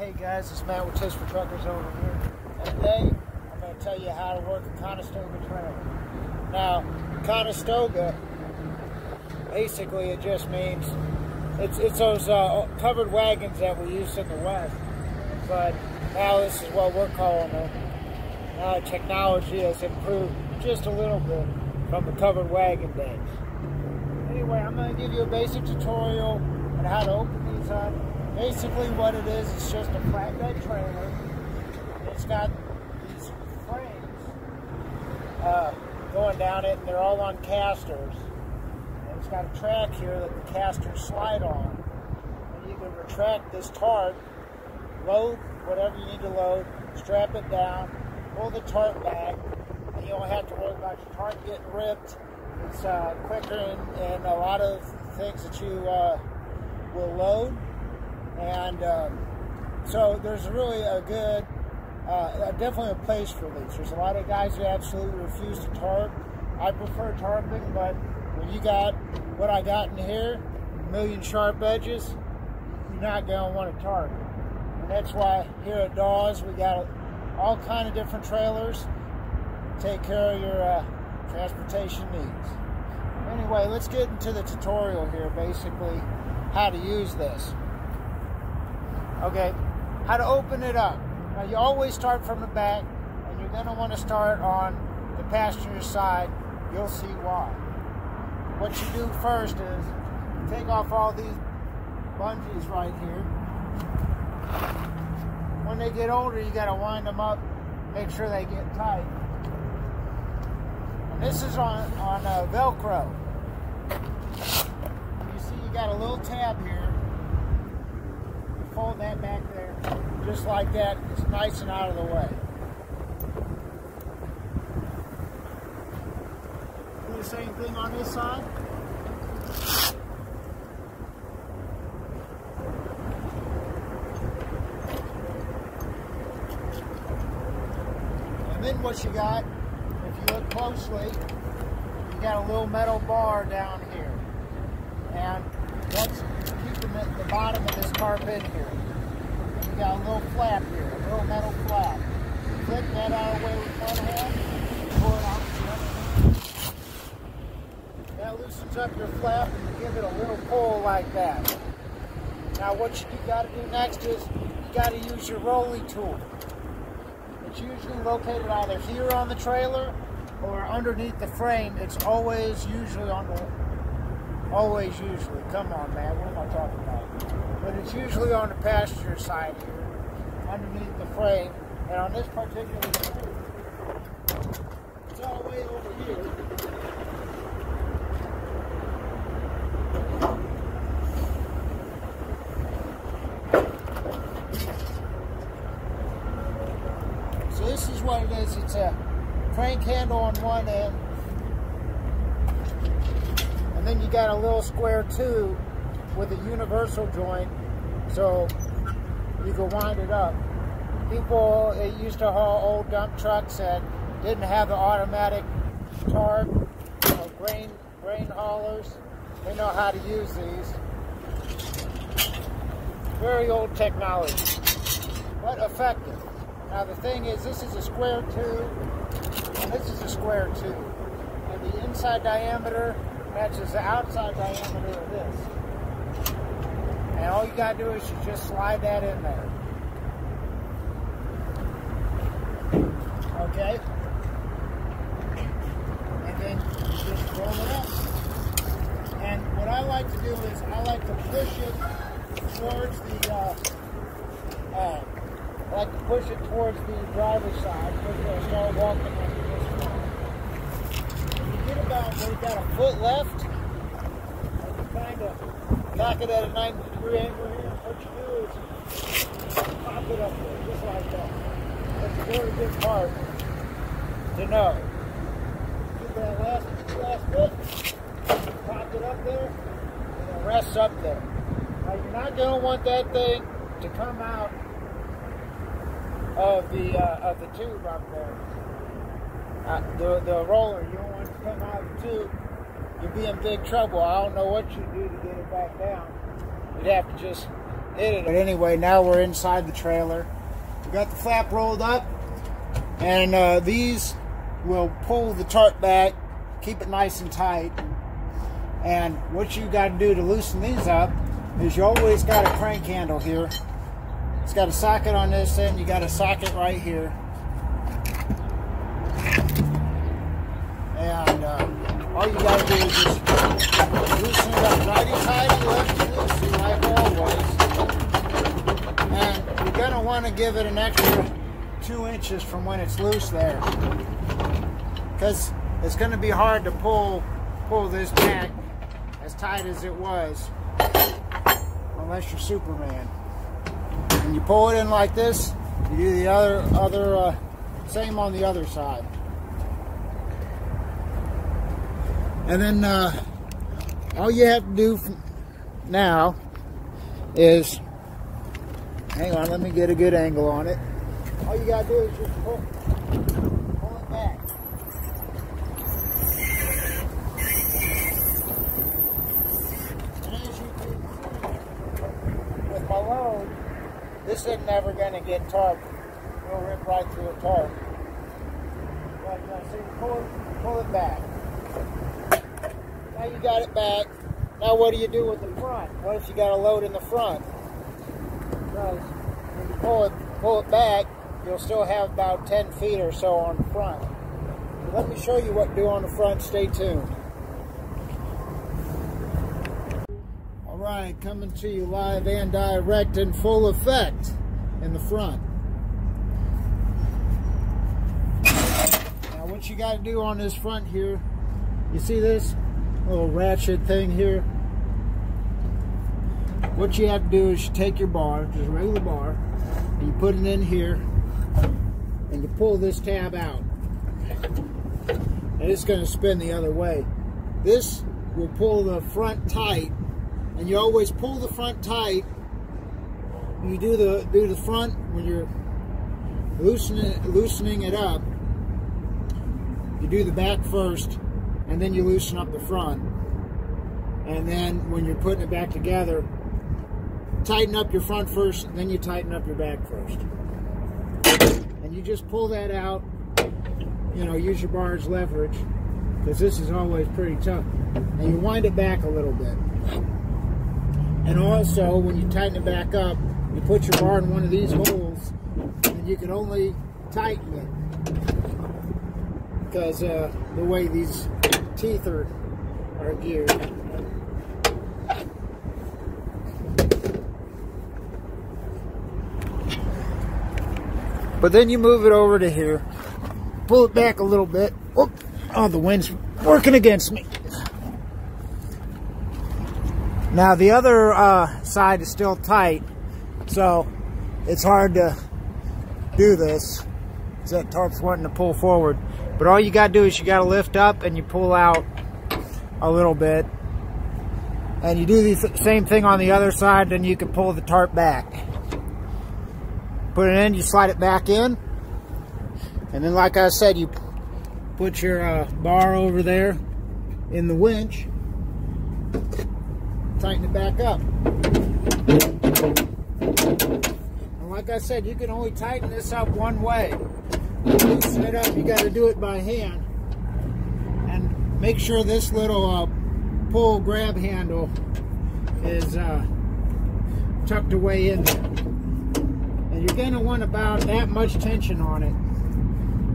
Hey guys, it's Matt with Tips for Truckers over here. And today, I'm going to tell you how to work a Conestoga trailer. Now, Conestoga, basically it just means, it's those covered wagons that we used in the West. But now this is what we're calling them. Now technology has improved just a little bit from the covered wagon days. Anyway, I'm going to give you a basic tutorial on how to open these up. Basically what it is, it's just a flatbed trailer. It's got these frames going down it, and they're all on casters. And it's got a track here that the casters slide on. And you can retract this tarp, load whatever you need to load, strap it down, pull the tarp back, and you don't have to worry about your tarp getting ripped. It's quicker in a lot of things that you will load. And so there's really a good, definitely a place for these. There's a lot of guys who absolutely refuse to tarp. I prefer tarping, but when you got what I got in here, a million sharp edges, you're not going to want to tarp. And that's why here at Dawes we got all kind of different trailers to take care of your transportation needs. Anyway, let's get into the tutorial here, basically how to use this. Okay, how to open it up. Now you always start from the back, and you're going to want to start on the passenger side. You'll see why. What you do first is take off all these bungees right here. When they get older, you got to wind them up, make sure they get tight. And this is on Velcro. You see you got a little tab here. Fold that back there, just like that. It's nice and out of the way. Do the same thing on this side. And then what you got, if you look closely, you got a little metal bar down here. And that's keeping the bottom of this tarp in here. And you got a little flap here, a little metal flap. Flip that out of the way with one hand, pull it out with the other hand. That loosens up your flap, and you give it a little pull like that. Now what you got to do next is you got to use your rolling tool. It's usually located either here on the trailer or underneath the frame. It's always usually on the come on man, what am I talking about? But it's usually on the passenger side here, underneath the frame. And on this particular frame, it's all the way over here. So this is what it is. It's a crank handle on one end. And then you got a little square tube with a universal joint, so you can wind it up. People used to haul old dump trucks that didn't have the automatic tarp or grain haulers. They know how to use these. Very old technology, but effective. Now the thing is, this is a square tube, and this is a square tube. And the inside diameter matches the outside diameter of this. And all you gotta do is you just slide that in there. Okay? And then you just roll it up. And what I like to do is I like to push it towards the driver's side, because I start walking into this one. Get about where you got a foot left, and you kind of knock it at a 90-degree angle here. What you do is pop it up there, just like that. That's a very good part to know. Get that last bit, pop it up there, and it rests up there. Now you're not going to want that thing to come out of the tube up there. The roller, you don't want it to come out of the tube. You'll be in big trouble. I don't know what you'd do to get it back down. You'd have to just But anyway, now we're inside the trailer. We got the flap rolled up, and these will pull the tarp back, keep it nice and tight. And what you got to do to loosen these up is you always got a crank handle here. It's got a socket on this end. You got a socket right here. And all you got to do is just loosen it up righty-tighty, lefty-loosey, like always. And you're going to want to give it an extra 2 inches from when it's loose there, because it's going to be hard to pull this back as tight as it was unless you're Superman. When you pull it in like this, you do the other same on the other side. And then all you have to do now is, hang on, let me get a good angle on it. All you gotta do is just pull it back. And as you can see, with my load, this isn't never gonna get tarped. It'll rip right through a tarp. But so you pull it back. Now you got it back. Now what do you do with the front? What if you got a load in the front? Because when you pull it back, you'll still have about 10 feet or so on the front. So let me show you what to do on the front. Stay tuned. Alright, coming to you live and direct in full effect in the front. Now what you got to do on this front here, you see this little ratchet thing here? What you have to do is you take your bar, just a regular bar, and you put it in here, and you pull this tab out. And it's going to spin the other way. This will pull the front tight, and you always pull the front tight. You do the front when you're loosening it up. You do the back first, and then you loosen up the front. And then when you're putting it back together, tighten up your front first, and then you tighten up your back first. And you just pull that out, you know, use your bar as leverage, because this is always pretty tough. And you wind it back a little bit. And also, when you tighten it back up, you put your bar in one of these holes, and you can only tighten it because the way these teeth are geared. But then you move it over to here, pull it back a little bit. Oh, the wind's working against me. Now the other side is still tight, so it's hard to do this. That tarp's wanting to pull forward. But all you gotta do is you gotta lift up and you pull out a little bit. And you do the same thing on the other side, then you can pull the tarp back. Put it in, you slide it back in. And then like I said, you put your bar over there in the winch. Tighten it back up. And like I said, you can only tighten this up one way. Loosen it up, you got to do it by hand. And make sure this little pull grab handle is tucked away in there. And you're going to want about that much tension on it.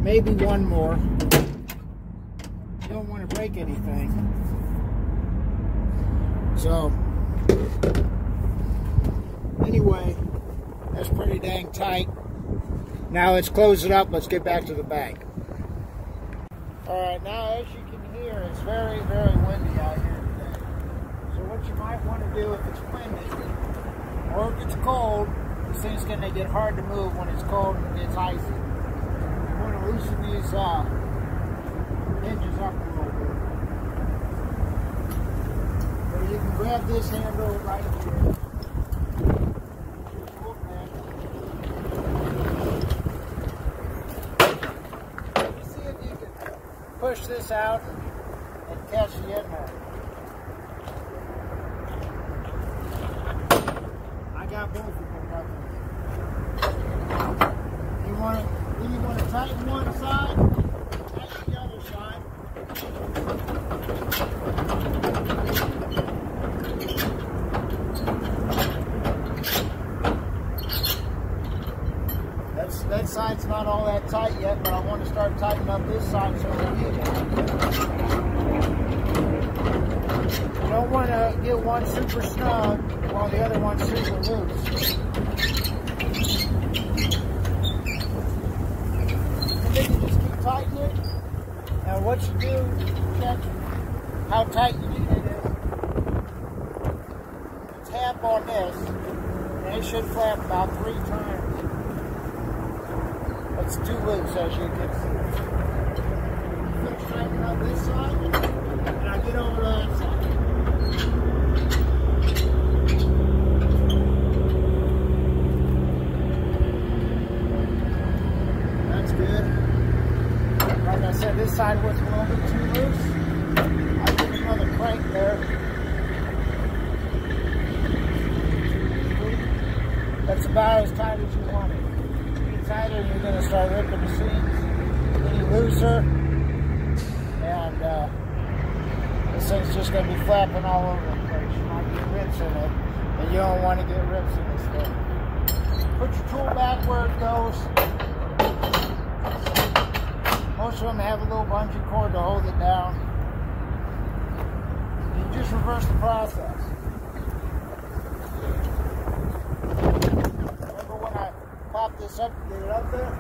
Maybe one more. You don't want to break anything. So, anyway, that's pretty dang tight. Now let's close it up. Let's get back to the bank. Alright, now as you can hear, it's very, very windy out here today. So what you might want to do if it's windy, or if it's cold, this thing's going to get hard to move when it's cold and it gets icy. You want to loosen these hinges up a little bit. So you can grab this handle right here. Push this out and catch the end there. I got both of them up there. You want to tighten one side, tighten the other side. That side's not all that tight yet, but I want to start tightening up this side so that you don't want to get one super snug while the other one's super loose. And then you just keep tightening it. And what you do, check how tight you need it is. Tap on this, and it should flap about 3 times. It's too loose, as you can see. Finish tightening up this side, and I get over to that side. That's good. Like I said, this side was a little bit too loose. I'll give another crank there. That's about as tight as you want it. Tighter, you're going to start ripping the seams, getting looser, and this thing's just going to be flapping all over the place. You might get rips in it, and you don't want to get rips in this thing. Put your tool back where it goes. Most of them have a little bungee cord to hold it down. You just reverse the process. Pop this up, get it up there.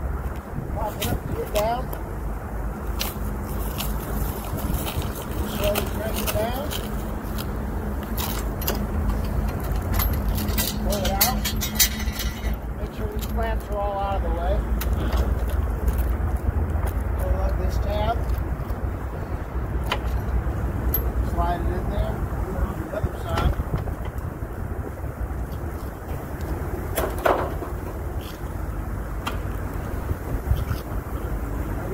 Pop it up, get it down. Slowly crank it down. Pull it out. Make sure these flaps are all out of the way. Pull up this tab. Slide it in there. Do it on the other side.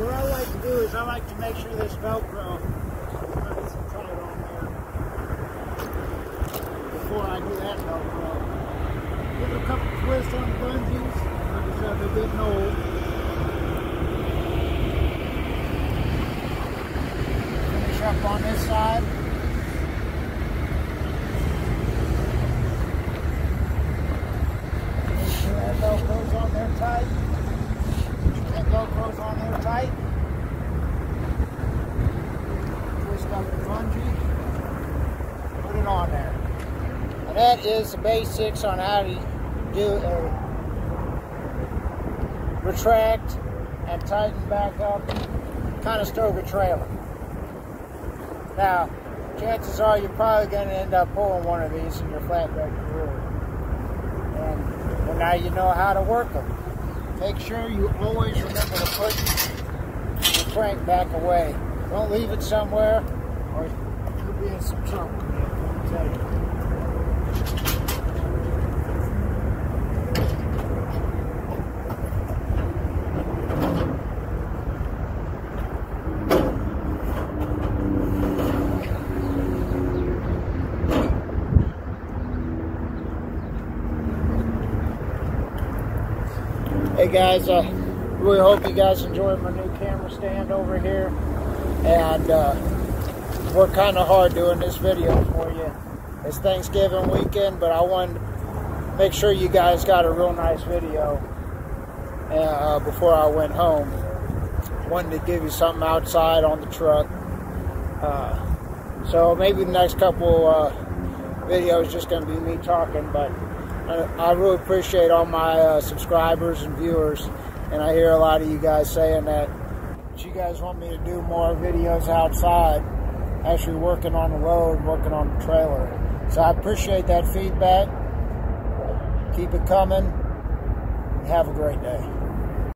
What I like to do is I like to make sure this Velcro is nice and tight on there before I do that Velcro. Give it a couple twists on the bungees. Like I said, they're getting old. Finish up on this side. Make sure that Velcro's on there tight. That Velcro's on there tight. Twist up the bungee. Put it on there. And that is the basics on how to do a retract and tighten back up Conestoga trailer. Now, chances are you're probably going to end up pulling one of these in your flatbed career. And well, now you know how to work them. Make sure you always remember to put the crank back away. Don't leave it somewhere or you'll be in some trouble. I'll tell you. Hey guys, I really hope you guys enjoyed my new camera stand over here, and worked kind of hard doing this video for you. It's Thanksgiving weekend, but I wanted to make sure you guys got a real nice video before I went home. Wanted to give you something outside on the truck. So maybe the next couple videos just going to be me talking, but I really appreciate all my subscribers and viewers, and I hear a lot of you guys saying that you guys want me to do more videos outside, actually working on the load, working on the trailer. So I appreciate that feedback. Keep it coming, and have a great day.